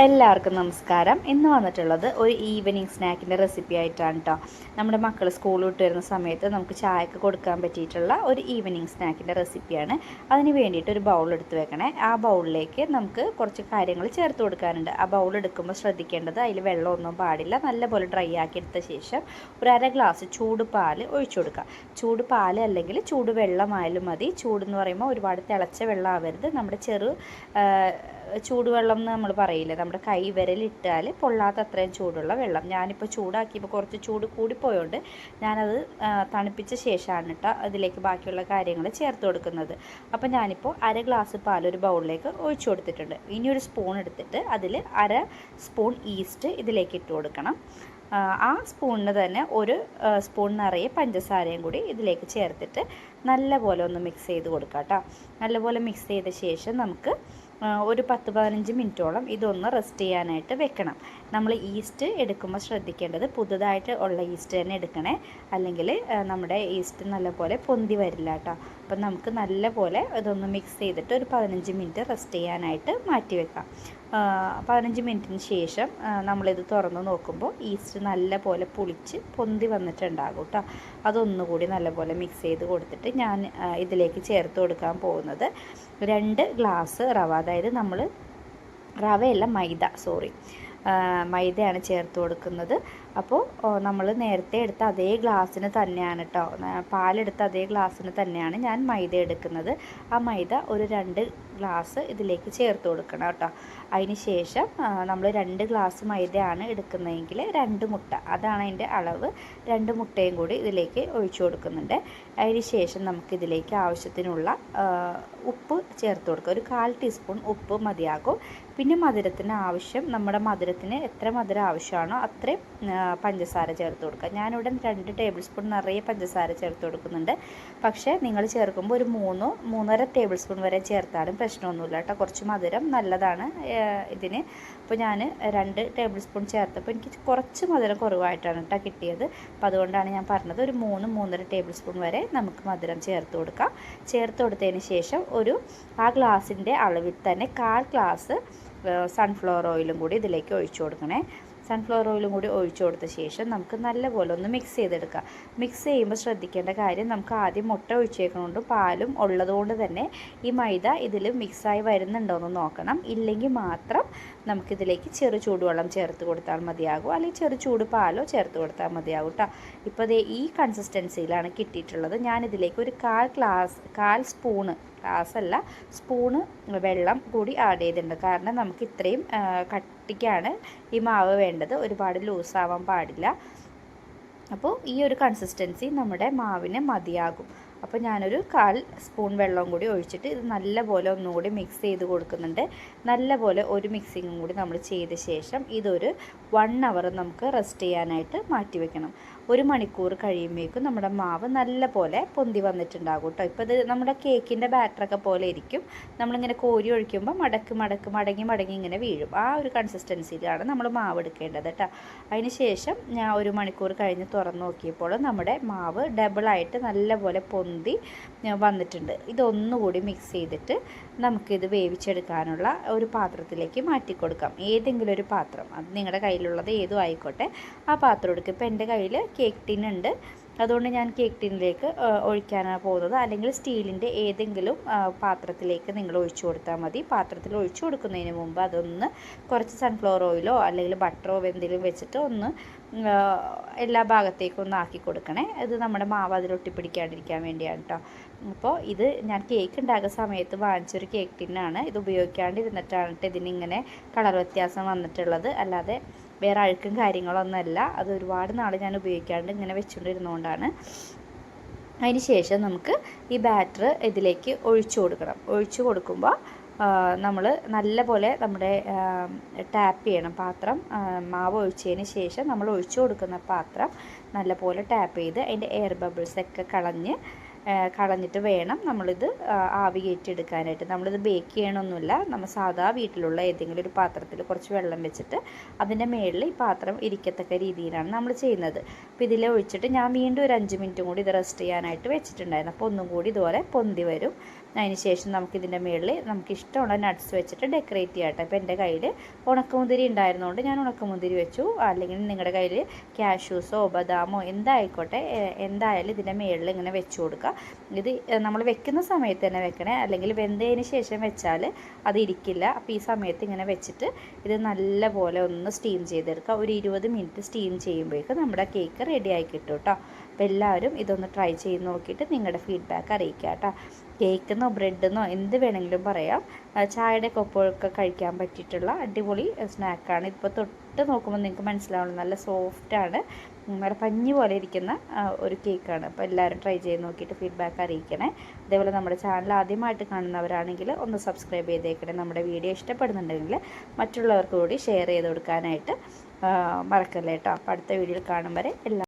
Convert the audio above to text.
എല്ലാവർക്കും നമസ്കാരം. ഇന്ന് വന്നിട്ടുള്ളത് ഒരു ഈവനിങ് സ്നാക്കിൻ്റെ റെസിപ്പി ആയിട്ടാണ് കേട്ടോ. നമ്മുടെ മക്കൾ സ്കൂൾ വിട്ട് വരുന്ന സമയത്ത് നമുക്ക് ചായക്ക് കൊടുക്കാൻ പറ്റിയിട്ടുള്ള ഒരു ഈവനിങ് സ്നാക്കിൻ്റെ റെസിപ്പിയാണ്. അതിന് വേണ്ടിയിട്ട് ഒരു ബൗൾ എടുത്ത് വെക്കണേ. ആ ബൗളിലേക്ക് നമുക്ക് കുറച്ച് കാര്യങ്ങൾ ചേർത്ത് കൊടുക്കാനുണ്ട്. ആ ബൗൾ എടുക്കുമ്പോൾ ശ്രദ്ധിക്കേണ്ടത് അതിൽ വെള്ളമൊന്നും പാടില്ല. നല്ലപോലെ ഡ്രൈ ആക്കി എടുത്ത ശേഷം ഒരു അര ഗ്ലാസ് ചൂട് പാൽ ഒഴിച്ചു കൊടുക്കുക. ചൂട് പാൽ അല്ലെങ്കിൽ ചൂട് വെള്ളമായാലും മതി. ചൂടെന്ന് പറയുമ്പോൾ ഒരുപാട് തിളച്ച വെള്ളം ആവരുത്. നമ്മുടെ ചൂടുവെള്ളം എന്ന് നമ്മൾ പറയില്ലേ, നമ്മുടെ കൈ വിരലിട്ടാൽ പൊള്ളാത്ത അത്രയും ചൂടുള്ള വെള്ളം. ഞാനിപ്പോൾ ചൂടാക്കിയപ്പോൾ കുറച്ച് ചൂട് കൂടിപ്പോയോണ്ട് ഞാനത് തണുപ്പിച്ച ശേഷമാണ് കേട്ടോ അതിലേക്ക് ബാക്കിയുള്ള കാര്യങ്ങൾ ചേർത്ത് കൊടുക്കുന്നത്. അപ്പോൾ ഞാനിപ്പോൾ അര ഗ്ലാസ് പാൽ ഒരു ബൗളിലേക്ക് ഒഴിച്ചു കൊടുത്തിട്ടുണ്ട്. ഇനി ഒരു സ്പൂൺ എടുത്തിട്ട് അതിൽ അര സ്പൂൺ ഈസ്റ്റ് ഇതിലേക്ക് ഇട്ട് കൊടുക്കണം. ആ സ്പൂണിന് തന്നെ ഒരു സ്പൂൺ നിറയെ പഞ്ചസാരയും കൂടി ഇതിലേക്ക് ചേർത്തിട്ട് നല്ലപോലെ ഒന്ന് മിക്സ് ചെയ്ത് കൊടുക്കാം കേട്ടോ. നല്ലപോലെ മിക്സ് ചെയ്ത ശേഷം നമുക്ക് ഒരു 10-15 മിനിറ്റോളം ഇതൊന്ന് റെസ്റ്റ് ചെയ്യാനായിട്ട് വെക്കണം. നമ്മൾ ഈസ്റ്റ് എടുക്കുമ്പോൾ ശ്രദ്ധിക്കേണ്ടത് പുതുതായിട്ട് ഉള്ള ഈസ്റ്റ് തന്നെ എടുക്കണേ, അല്ലെങ്കിൽ നമ്മുടെ ഈസ്റ്റ് നല്ലപോലെ പൊന്തി വരില്ല കേട്ടോ. അപ്പം നമുക്ക് നല്ലപോലെ ഇതൊന്ന് മിക്സ് ചെയ്തിട്ട് ഒരു 15 മിനിറ്റ് റെസ്റ്റ് ചെയ്യാനായിട്ട് മാറ്റി വെക്കാം. 15 മിനിറ്റിന് ശേഷം നമ്മളിത് തുറന്ന് നോക്കുമ്പോൾ ഈസ്റ്റ് നല്ലപോലെ പുളിച്ച് പൊന്തി വന്നിട്ടുണ്ടാകും കേട്ടോ. അതൊന്നുകൂടി നല്ലപോലെ മിക്സ് ചെയ്ത് കൊടുത്തിട്ട് ഞാൻ ഇതിലേക്ക് ചേർത്ത് കൊടുക്കാൻ പോകുന്നത് 2 ഗ്ലാസ് റവ, അതായത് നമ്മൾ റവയല്ല മൈദയാണ് ചേർത്ത് കൊടുക്കുന്നത്. അപ്പോൾ നമ്മൾ നേരത്തെ എടുത്ത അതേ ഗ്ലാസ്സിന് തന്നെയാണ് കേട്ടോ, പാലെടുത്ത അതേ ഗ്ലാസ്സിന് തന്നെയാണ് ഞാൻ മൈദ എടുക്കുന്നത്. ആ മൈദ ഒരു 2 ഗ്ലാസ് ഇതിലേക്ക് ചേർത്ത് കൊടുക്കണം കേട്ടോ. അതിന് ശേഷം നമ്മൾ 2 ഗ്ലാസ് മൈദയാണ് എടുക്കുന്നതെങ്കിൽ 2 മുട്ട, അതാണ് അതിൻ്റെ അളവ്. 2 മുട്ടയും കൂടി ഇതിലേക്ക് ഒഴിച്ചു കൊടുക്കുന്നുണ്ട്. അതിന് ശേഷം നമുക്കിതിലേക്ക് ആവശ്യത്തിനുള്ള ഉപ്പ് ചേർത്ത് കൊടുക്കുക. ഒരു 1/4 ടീസ്പൂൺ ഉപ്പ് മതിയാകും. പിന്നെ മധുരത്തിന് ആവശ്യം, നമ്മുടെ മധുരത്തിന് എത്ര മധുരം ആവശ്യമാണോ അത്രയും പഞ്ചസാര ചേർത്ത് കൊടുക്കുക. ഞാനിവിടെ 2 ടേബിൾ സ്പൂൺ നിറയെ പഞ്ചസാര ചേർത്ത് കൊടുക്കുന്നുണ്ട്. പക്ഷേ നിങ്ങൾ ചേർക്കുമ്പോൾ ഒരു 3-3.5 ടേബിൾ സ്പൂൺ വരെ ചേർത്താലും പ്രശ്നമൊന്നുമില്ല കേട്ടോ. കുറച്ച് മധുരം നല്ലതാണ് ഇതിന്. അപ്പോൾ ഞാൻ 2 ടേബിൾ സ്പൂൺ ചേർത്തപ്പോൾ എനിക്ക് കുറച്ച് മധുരം കുറവായിട്ടാണ് കേട്ടോ കിട്ടിയത്. അപ്പോൾ അതുകൊണ്ടാണ് ഞാൻ പറഞ്ഞത് ഒരു 3-3.5 ടേബിൾ സ്പൂൺ വരെ നമുക്ക് മധുരം ചേർത്ത് കൊടുക്കാം. ചേർത്ത് കൊടുത്തതിന് ശേഷം ആ ഗ്ലാസിൻ്റെ അളവിൽ തന്നെ 1/4 ഗ്ലാസ് സൺഫ്ലവർ ഓയിലും കൂടി ഇതിലേക്ക് ഒഴിച്ചു കൊടുക്കണേ. സൺഫ്ലവർ ഓയിലും കൂടി ഒഴിച്ചു കൊടുത്ത ശേഷം നമുക്ക് നല്ലപോലെ ഒന്ന് മിക്സ് ചെയ്തെടുക്കാം. മിക്സ് ചെയ്യുമ്പോൾ ശ്രദ്ധിക്കേണ്ട കാര്യം, നമുക്ക് ആദ്യം മുട്ട ഒഴിച്ചേക്കുന്നതുകൊണ്ട് പാലും ഉള്ളതുകൊണ്ട് തന്നെ ഈ മൈദ ഇതിൽ മിക്സായി വരുന്നുണ്ടോയെന്ന് നോക്കണം. ഇല്ലെങ്കിൽ മാത്രം നമുക്കിതിലേക്ക് ചെറു ചൂടുവെള്ളം ചേർത്ത് കൊടുത്താൽ മതിയാകും, അല്ലെങ്കിൽ ചെറു ചൂട് പാലോ ചേർത്ത് കൊടുത്താൽ മതിയാകും കേട്ടോ. ഇപ്പോൾ ഈ കൺസിസ്റ്റൻസിയിലാണ് കിട്ടിയിട്ടുള്ളത്. ഞാനിതിലേക്ക് ഒരു 1/4 സ്പൂണ് വെള്ളം കൂടി ആഡ് ചെയ്തിട്ടുണ്ട്. കാരണം നമുക്ക് ഇത്രയും കട്ടിക്കാണ് ഈ മാവ് വേണ്ടത്, ഒരുപാട് ലൂസാവാൻ പാടില്ല. അപ്പോൾ ഈ ഒരു കൺസിസ്റ്റൻസി നമ്മുടെ മാവിന് മതിയാകും. അപ്പോൾ ഞാനൊരു 1/4 സ്പൂൺ വെള്ളം കൂടി ഒഴിച്ചിട്ട് ഇത് നല്ലപോലെ ഒന്നുകൂടി മിക്സ് ചെയ്ത് കൊടുക്കുന്നുണ്ട്. നല്ലപോലെ ഒരു മിക്സിങ്ങും കൂടി നമ്മൾ ചെയ്ത ശേഷം ഇതൊരു 1 അവർ നമുക്ക് റെസ്റ്റ് ചെയ്യാനായിട്ട് മാറ്റി വെക്കണം. 1 മണിക്കൂർ കഴിയുമ്പോഴേക്കും നമ്മുടെ മാവ് നല്ലപോലെ പൊന്തി വന്നിട്ടുണ്ടാകും കേട്ടോ. ഇപ്പോൾ ഇത് നമ്മുടെ കേക്കിൻ്റെ ബാറ്ററൊക്കെ പോലെ ഇരിക്കും. നമ്മളിങ്ങനെ കോരി ഒഴിക്കുമ്പോൾ മടങ്ങി ഇങ്ങനെ വീഴും. ആ ഒരു കൺസിസ്റ്റൻസിയിലാണ് നമ്മൾ മാവ് എടുക്കേണ്ടത് കേട്ടോ. അതിന് ശേഷം ഞാൻ 1 മണിക്കൂർ കഴിഞ്ഞ് തുറന്ന് നോക്കിയപ്പോൾ നമ്മുടെ മാവ് ഡബിളായിട്ട് നല്ലപോലെ പൊന്തി വന്നിട്ടുണ്ട്. ഇതൊന്നുകൂടി മിക്സ് ചെയ്തിട്ട് നമുക്കിത് വേവിച്ചെടുക്കാനുള്ള ഒരു പാത്രത്തിലേക്ക് മാറ്റി കൊടുക്കാം. ഏതെങ്കിലും ഒരു പാത്രം, അത് നിങ്ങളുടെ കയ്യിലുള്ളത് ഏതും ആയിക്കോട്ടെ, ആ പാത്രം എടുക്കുക. ഇപ്പോൾ എൻ്റെ കയ്യിൽ കേക്ക് ടിന്നുണ്ട്, അതുകൊണ്ട് ഞാൻ കേക്ക് ടിന്നിലേക്ക് ഒഴിക്കാനാണ് പോകുന്നത്. അല്ലെങ്കിൽ സ്റ്റീലിൻ്റെ ഏതെങ്കിലും പാത്രത്തിലേക്ക് നിങ്ങൾ ഒഴിച്ചു കൊടുത്താൽ മതി. പാത്രത്തിൽ ഒഴിച്ചു കൊടുക്കുന്നതിന് മുമ്പ് അതൊന്ന് കുറച്ച് സൺഫ്ലവർ ഓയിലോ അല്ലെങ്കിൽ ബട്ടറോ എന്തെങ്കിലും വെച്ചിട്ട് ഒന്ന് എല്ലാ ഭാഗത്തേക്കും ഒന്ന് ആക്കി കൊടുക്കണേ. ഇത് നമ്മുടെ മാവ് അതിലൊട്ടിപ്പിടിക്കാണ്ടിരിക്കാൻ വേണ്ടിയാണ് കേട്ടോ. അപ്പോൾ ഇത് ഞാൻ കേക്ക് ഉണ്ടാക്കുന്ന സമയത്ത് വാങ്ങിച്ചൊരു കേക്ക് ടിന്നാണ്. ഇത് ഉപയോഗിക്കാണ്ടിരുന്നിട്ടാണ് ഇതിനിങ്ങനെ കളർ വ്യത്യാസം വന്നിട്ടുള്ളത്, അല്ലാതെ വേറെ അഴുക്കും കാര്യങ്ങളൊന്നുമല്ല. അത് ഒരുപാട് നാൾ ഞാൻ ഉപയോഗിക്കാണ്ട് ഇങ്ങനെ വെച്ചുകൊണ്ടിരുന്നതുകൊണ്ടാണ്. അതിന് ശേഷം നമുക്ക് ഈ ബാറ്റർ ഇതിലേക്ക് ഒഴിച്ചു കൊടുക്കണം. ഒഴിച്ചു കൊടുക്കുമ്പോൾ നമ്മൾ നല്ലപോലെ നമ്മുടെ ടാപ്പ് ചെയ്യണം. പാത്രം മാവ് ഒഴിച്ചതിന് ശേഷം നമ്മൾ ഒഴിച്ചു കൊടുക്കുന്ന പാത്രം നല്ലപോലെ ടാപ്പ് ചെയ്ത് അതിൻ്റെ എയർ ബബിൾസൊക്കെ കളഞ്ഞിട്ട് വേണം നമ്മളിത് ആവി കയറ്റിയെടുക്കാനായിട്ട്. നമ്മളിത് ബേക്ക് ചെയ്യണമൊന്നുമില്ല. നമ്മൾ സാധാ വീട്ടിലുള്ള ഏതെങ്കിലും ഒരു പാത്രത്തിൽ കുറച്ച് വെള്ളം വെച്ചിട്ട് അതിൻ്റെ മുകളിൽ ഈ പാത്രം ഇരിക്കത്തക്ക രീതിയിലാണ് നമ്മൾ ചെയ്യുന്നത്. അപ്പോൾ ഇതിൽ ഒഴിച്ചിട്ട് ഞാൻ വീണ്ടും ഒരു 5 മിനിറ്റും കൂടി ഇത് റെസ്റ്റ് ചെയ്യാനായിട്ട് വെച്ചിട്ടുണ്ടായിരുന്നു. അപ്പോൾ ഒന്നും കൂടി ഇതുപോലെ പൊന്തി വരും. അതിന് ശേഷം നമുക്കിതിൻ്റെ മുകളിൽ നമുക്ക് ഇഷ്ടമുള്ള നട്ട്സ് വെച്ചിട്ട് ഡെക്കറേറ്റ് ചെയ്യാം കേട്ടോ. അപ്പോൾ എൻ്റെ കയ്യിൽ ഉണക്കമുന്തിരി ഉണ്ടായിരുന്നതുകൊണ്ട് ഞാൻ ഉണക്കമുന്തിരി വെച്ചു. അല്ലെങ്കിൽ നിങ്ങളുടെ കയ്യിൽ കാഷ്യൂസോ ബദാമോ എന്തായിക്കോട്ടെ, എന്തായാലും ഇതിൻ്റെ മുകളിൽ ഇങ്ങനെ വെച്ച് കൊടുക്കുക. ഇത് നമ്മൾ വെക്കുന്ന സമയത്ത് തന്നെ വെക്കണേ, അല്ലെങ്കിൽ വെന്തതിന് ശേഷം വെച്ചാൽ അത് ഇരിക്കില്ല. അപ്പോൾ ഈ സമയത്ത് ഇങ്ങനെ വെച്ചിട്ട് ഇത് നല്ലപോലെ ഒന്ന് സ്റ്റീം ചെയ്തെടുക്കുക. ഒരു 20 മിനിറ്റ് സ്റ്റീം ചെയ്യുമ്പോഴേക്കും നമ്മുടെ കേക്ക് റെഡി ആയി കിട്ടും കേട്ടോ. അപ്പോൾ എല്ലാവരും ഇതൊന്ന് ട്രൈ ചെയ്ത് നോക്കിയിട്ട് നിങ്ങളുടെ ഫീഡ്ബാക്ക് അറിയിക്കുക കേട്ടോ. കേക്കെന്നോ ബ്രെഡെന്നോ എന്ത് വേണമെങ്കിലും പറയാം. ചായയുടെ ഒപ്പമൊക്കെ കഴിക്കാൻ പറ്റിയിട്ടുള്ള അടിപൊളി സ്നാക്കാണ്. ഇപ്പോൾ തൊട്ട് നോക്കുമ്പോൾ നിങ്ങൾക്ക് മനസ്സിലാവുള്ളൂ, നല്ല സോഫ്റ്റാണ്, നല്ല പഞ്ഞി പോലെ ഇരിക്കുന്ന ഒരു കേക്കാണ്. അപ്പോൾ എല്ലാവരും ട്രൈ ചെയ്ത് നോക്കിയിട്ട് ഫീഡ്ബാക്ക് അറിയിക്കണേ. അതേപോലെ നമ്മുടെ ചാനൽ ആദ്യമായിട്ട് കാണുന്നവരാണെങ്കിൽ ഒന്ന് സബ്സ്ക്രൈബ് ചെയ്തേക്കണേ. നമ്മുടെ വീഡിയോ ഇഷ്ടപ്പെടുന്നുണ്ടെങ്കിൽ മറ്റുള്ളവർക്ക് കൂടി ഷെയർ ചെയ്ത് കൊടുക്കാനായിട്ട് മറക്കല്ലേ കേട്ടോ. അപ്പോൾ അടുത്ത വീഡിയോയിൽ കാണും വരെ